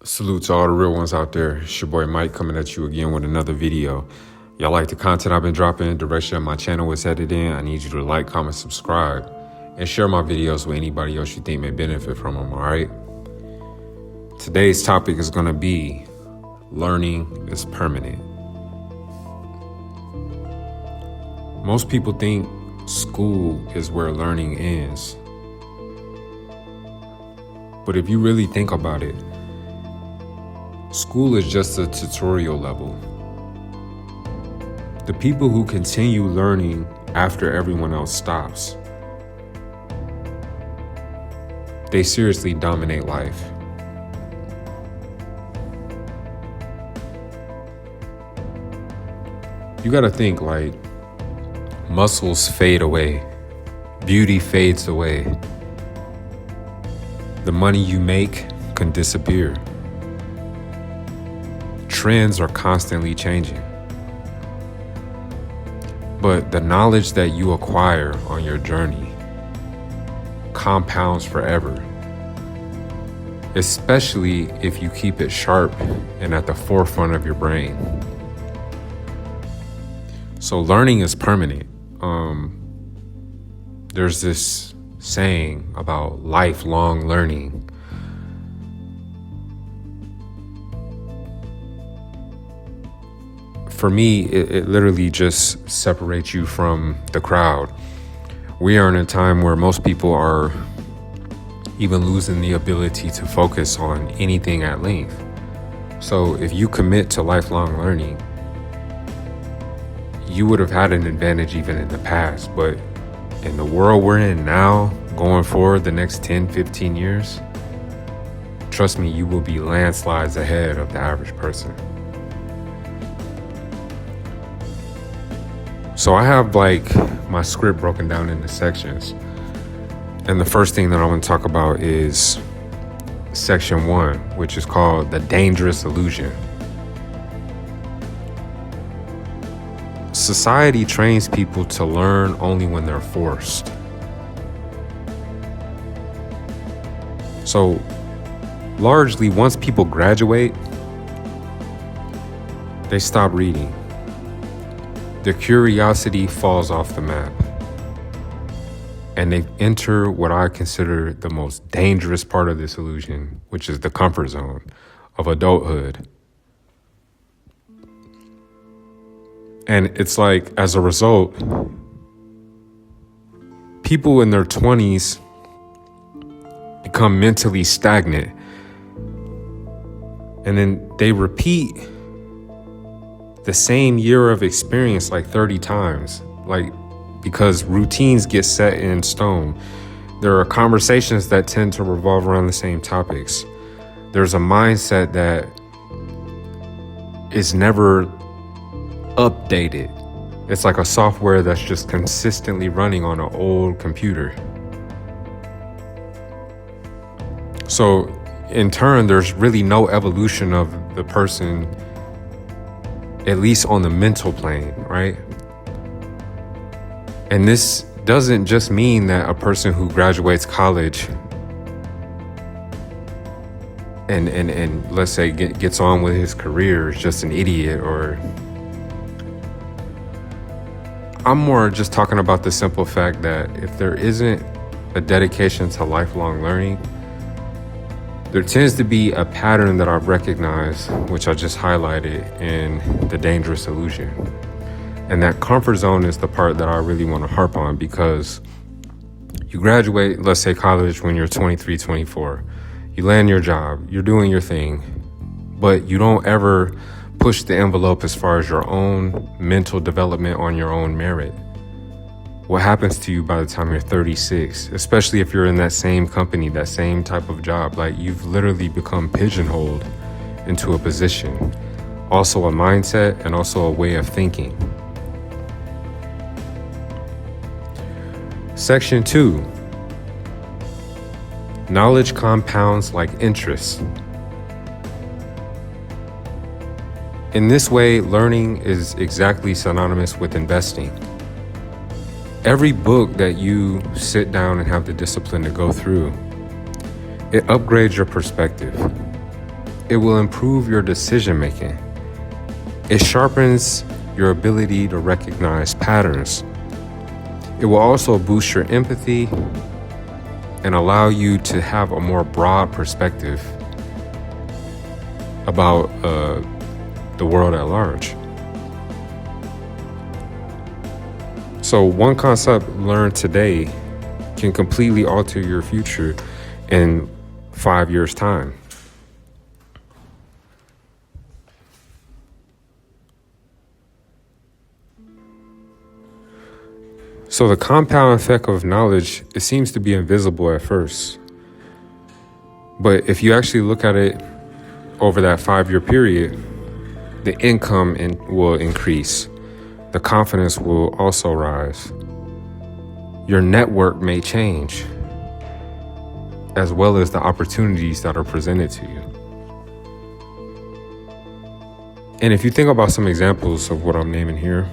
Salute to all the real ones out there. It's your boy Mike coming at you again with another video. Y'all like the content I've been dropping, direction of my channel is headed in. I need you to like, comment, subscribe, and share my videos with anybody else you think may benefit from them, all right? Today's topic is gonna be learning is permanent. Most people think school is where learning ends. But if you really think about it, school is just a tutorial level. The people who continue learning after everyone else stops, they seriously dominate life. You gotta think, like, muscles fade away, beauty fades away, the money you make can disappear. Trends are constantly changing. But the knowledge that you acquire on your journey compounds forever, especially if you keep it sharp and at the forefront of your brain. So learning is permanent. There's this saying about lifelong learning. For me, it literally just separates you from the crowd. We are in a time where most people are even losing the ability to focus on anything at length. So if you commit to lifelong learning, you would have had an advantage even in the past. But in the world we're in now, going forward the next 10, 15 years, trust me, you will be landslides ahead of the average person. So I have my script broken down into sections. And the first thing that I want to talk about is section 1, which is called the dangerous illusion. Society trains people to learn only when they're forced. So largely, once people graduate, they stop reading. Their curiosity falls off the map, and they enter what I consider the most dangerous part of this illusion, which is the comfort zone of adulthood. And it's like, as a result, people in their 20s become mentally stagnant, and then they repeat the same year of experience 30 times, because routines get set in stone. There are conversations that tend to revolve around the same topics. There's a mindset that is never updated. It's like a software that's just consistently running on an old computer. So in turn, there's really no evolution of the person, at least on the mental plane, right? And this doesn't just mean that a person who graduates college and let's say gets on with his career is just an idiot, or I'm more just talking about the simple fact that if there isn't a dedication to lifelong learning, there tends to be a pattern that I've recognized, which I just highlighted in the dangerous illusion. And that comfort zone is the part that I really want to harp on, because you graduate, let's say college, when you're 23, 24. You land your job, you're doing your thing, but you don't ever push the envelope as far as your own mental development on your own merit. What happens to you by the time you're 36, especially if you're in that same company, that same type of job? You've literally become pigeonholed into a position, also a mindset, and also a way of thinking. Section 2, knowledge compounds like interest. In this way, learning is exactly synonymous with investing. Every book that you sit down and have the discipline to go through, it upgrades your perspective. It will improve your decision making. It sharpens your ability to recognize patterns. It will also boost your empathy and allow you to have a more broad perspective about the world at large. So one concept learned today can completely alter your future in 5 years' time. So the compound effect of knowledge, it seems to be invisible at first. But if you actually look at it over that 5-year period, the income will increase. The confidence will also rise. Your network may change, as well as the opportunities that are presented to you. And if you think about some examples of what I'm naming here,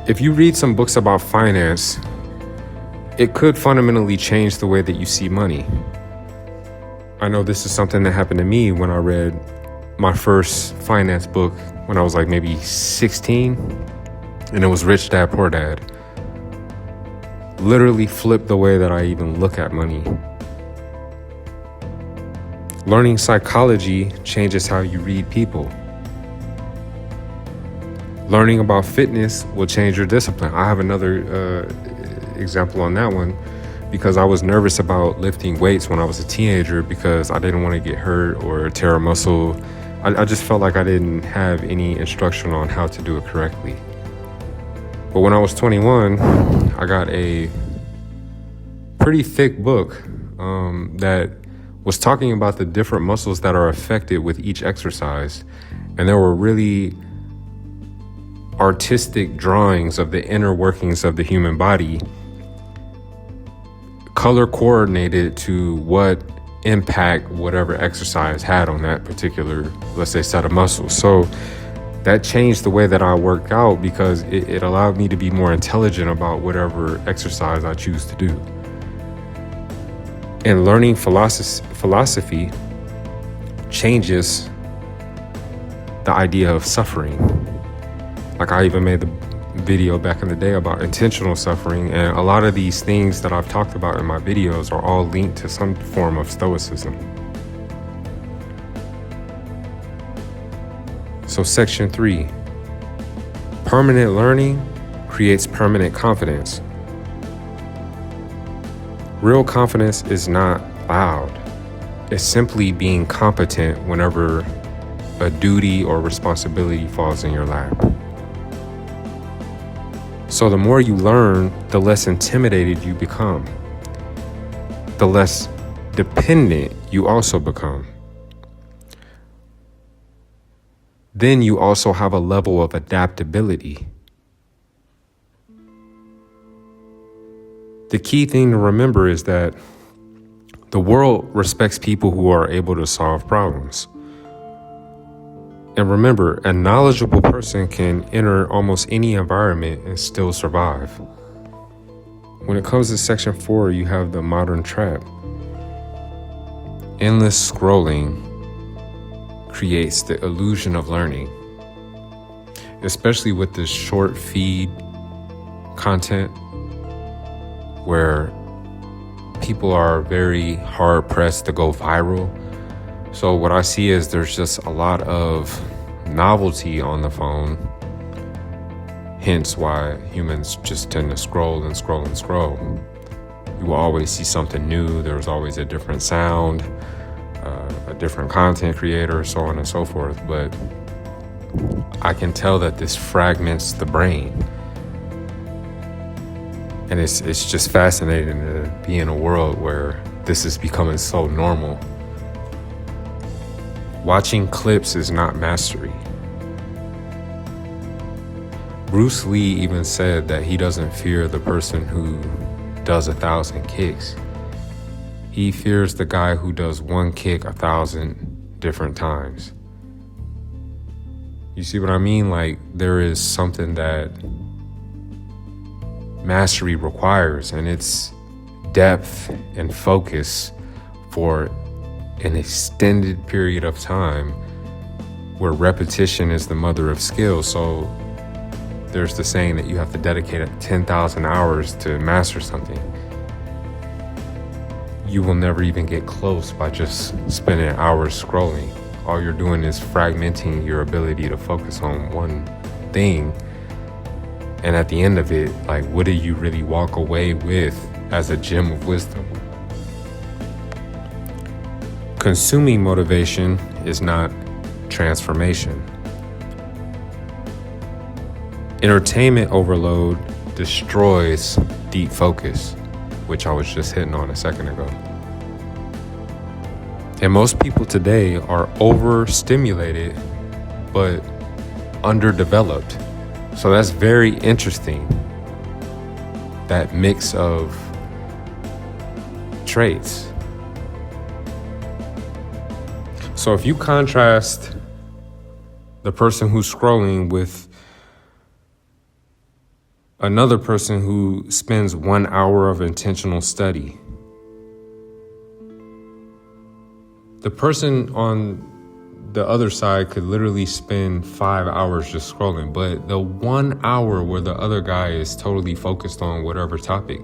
if you read some books about finance, it could fundamentally change the way that you see money. I know this is something that happened to me when I read my first finance book when I was like maybe 16, and it was Rich Dad, Poor Dad. Literally flipped the way that I even look at money. Learning psychology changes how you read people. Learning about fitness will change your discipline. I have another example on that one because I was nervous about lifting weights when I was a teenager because I didn't want to get hurt or tear a muscle. I just felt like I didn't have any instruction on how to do it correctly. But when I was 21, I got a pretty thick book that was talking about the different muscles that are affected with each exercise. And there were really artistic drawings of the inner workings of the human body, color coordinated to what impact whatever exercise had on that particular, let's say, set of muscles. So that changed the way that I worked out because it allowed me to be more intelligent about whatever exercise I choose to do. And learning philosophy changes the idea of suffering. Like I even made the video back in the day about intentional suffering, and a lot of these things that I've talked about in my videos are all linked to some form of stoicism. So section 3, permanent learning creates permanent confidence. Real confidence is not loud. It's simply being competent whenever a duty or responsibility falls in your lap. So the more you learn, the less intimidated you become. The less dependent you also become. Then you also have a level of adaptability. The key thing to remember is that the world respects people who are able to solve problems. And remember, a knowledgeable person can enter almost any environment and still survive. When it comes to section 4, you have the modern trap. Endless scrolling creates the illusion of learning, especially with this short feed content where people are very hard pressed to go viral. So what I see is there's just a lot of novelty on the phone, hence why humans just tend to scroll and scroll and scroll. You will always see something new. There's always a different sound, a different content creator, so on and so forth. But I can tell that this fragments the brain. And it's just fascinating to be in a world where this is becoming so normal. Watching clips is not mastery. Bruce Lee even said that he doesn't fear the person who does 1,000 kicks. He fears the guy who does one kick 1,000 different times. You see what I mean? Like, there is something that mastery requires, and it's depth and focus for an extended period of time where repetition is the mother of skill. So there's the saying that you have to dedicate 10,000 hours to master something. You will never even get close by just spending hours scrolling. All you're doing is fragmenting your ability to focus on one thing. And at the end of it, like, what do you really walk away with as a gem of wisdom? Consuming motivation is not transformation. Entertainment overload destroys deep focus, which I was just hitting on a second ago. And most people today are overstimulated, but underdeveloped. So that's very interesting, that mix of traits. So if you contrast the person who's scrolling with another person who spends 1 hour of intentional study, the person on the other side could literally spend 5 hours just scrolling, but the 1 hour where the other guy is totally focused on whatever topic,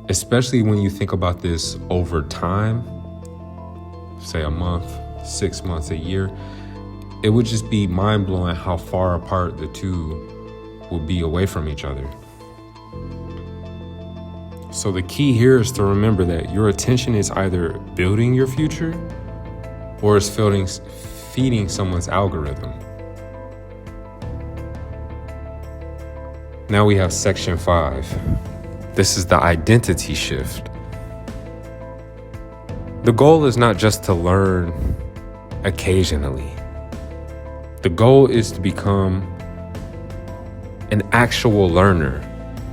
especially when you think about this over time, say a month, 6 months, a year, it would just be mind-blowing how far apart the two will be away from each other. So the key here is to remember that your attention is either building your future or is feeding someone's algorithm. Now we have section 5. This is the identity shift. The goal is not just to learn occasionally. The goal is to become an actual learner,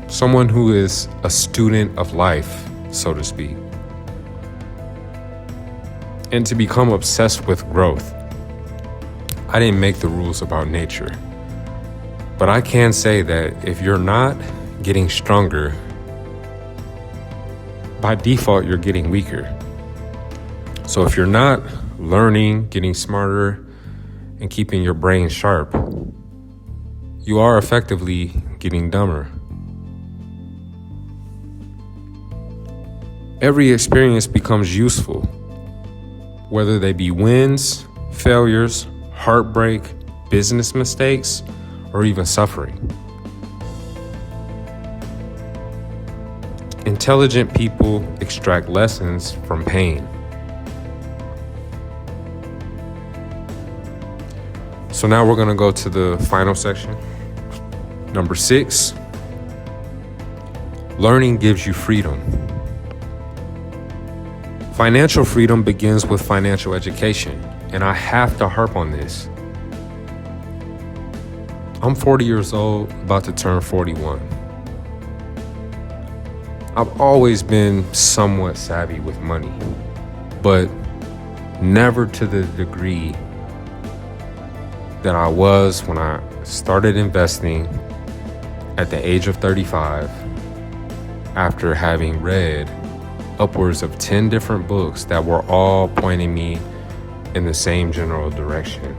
someone who is a student of life, so to speak, and to become obsessed with growth. I didn't make the rules about nature, but I can say that if you're not getting stronger, by default, you're getting weaker. So if you're not learning, getting smarter, and keeping your brain sharp, you are effectively getting dumber. Every experience becomes useful, whether they be wins, failures, heartbreak, business mistakes, or even suffering. Intelligent people extract lessons from pain. So now we're going to go to the final section. Number 6, learning gives you freedom. Financial freedom begins with financial education, and I have to harp on this. I'm 40 years old, about to turn 41. I've always been somewhat savvy with money, but never to the degree that I was when I started investing at the age of 35 after having read upwards of 10 different books that were all pointing me in the same general direction.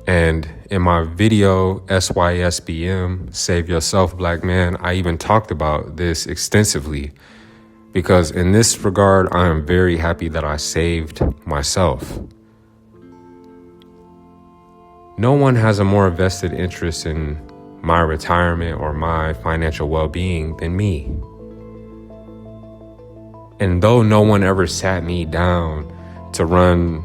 And in my video, SYSBM, Save Yourself Black Man, I even talked about this extensively, because in this regard, I am very happy that I saved myself. No one has a more vested interest in my retirement or my financial well-being than me. And though no one ever sat me down to run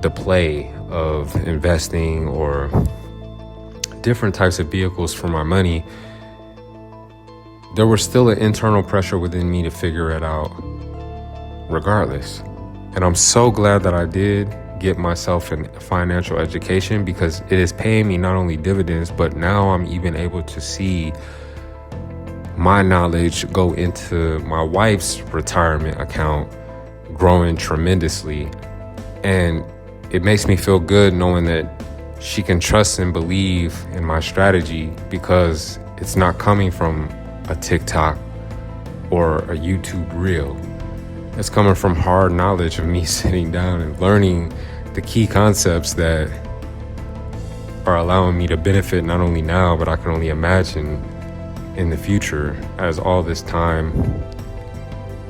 the play of investing or different types of vehicles for my money, there was still an internal pressure within me to figure it out regardless. And I'm so glad that I did get myself in financial education, because it is paying me not only dividends, but now I'm even able to see my knowledge go into my wife's retirement account, growing tremendously. And it makes me feel good knowing that she can trust and believe in my strategy, because it's not coming from a TikTok or a YouTube reel. It's coming from hard knowledge of me sitting down and learning the key concepts that are allowing me to benefit not only now, but I can only imagine in the future as all this time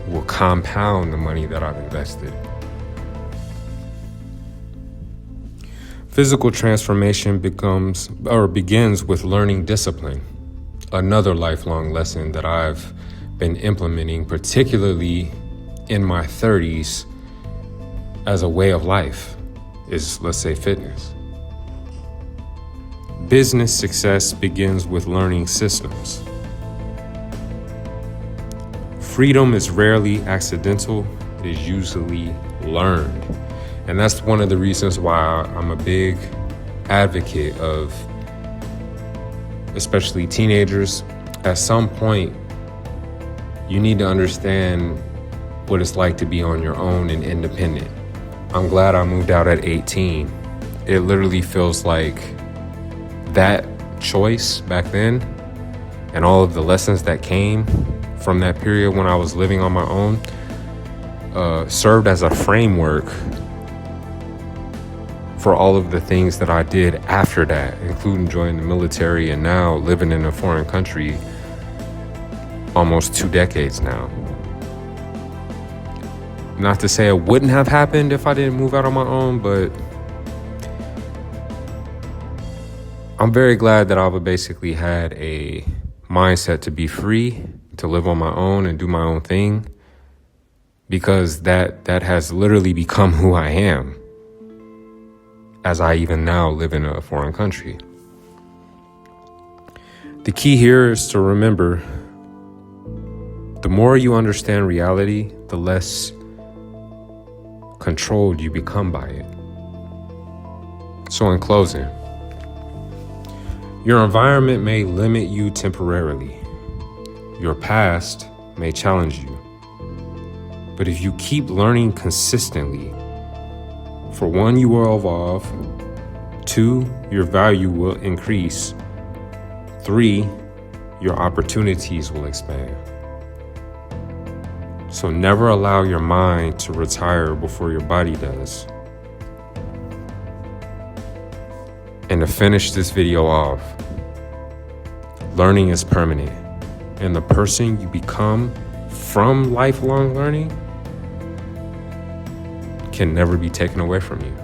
will compound the money that I've invested. Physical transformation begins with learning discipline. Another lifelong lesson that I've been implementing, particularly in my 30s, as a way of life is, let's say, fitness. Business success begins with learning systems. Freedom is rarely accidental, it is usually learned. And that's one of the reasons why I'm a big advocate of, especially teenagers, at some point, you need to understand what it's like to be on your own and independent. I'm glad I moved out at 18. It literally feels like that choice back then and all of the lessons that came from that period when I was living on my own served as a framework for all of the things that I did after that, including joining the military and now living in a foreign country almost 2 decades now. Not to say it wouldn't have happened if I didn't move out on my own, but I'm very glad that I've basically had a mindset to be free, to live on my own and do my own thing, because that has literally become who I am, as I even now live in a foreign country. The key here is to remember, the more you understand reality, the less controlled you become by it. So in closing, your environment may limit you temporarily. Your past may challenge you. But if you keep learning consistently, for 1, you will evolve. 2, your value will increase. 3, your opportunities will expand. So never allow your mind to retire before your body does. And to finish this video off, learning is permanent, and the person you become from lifelong learning can never be taken away from you.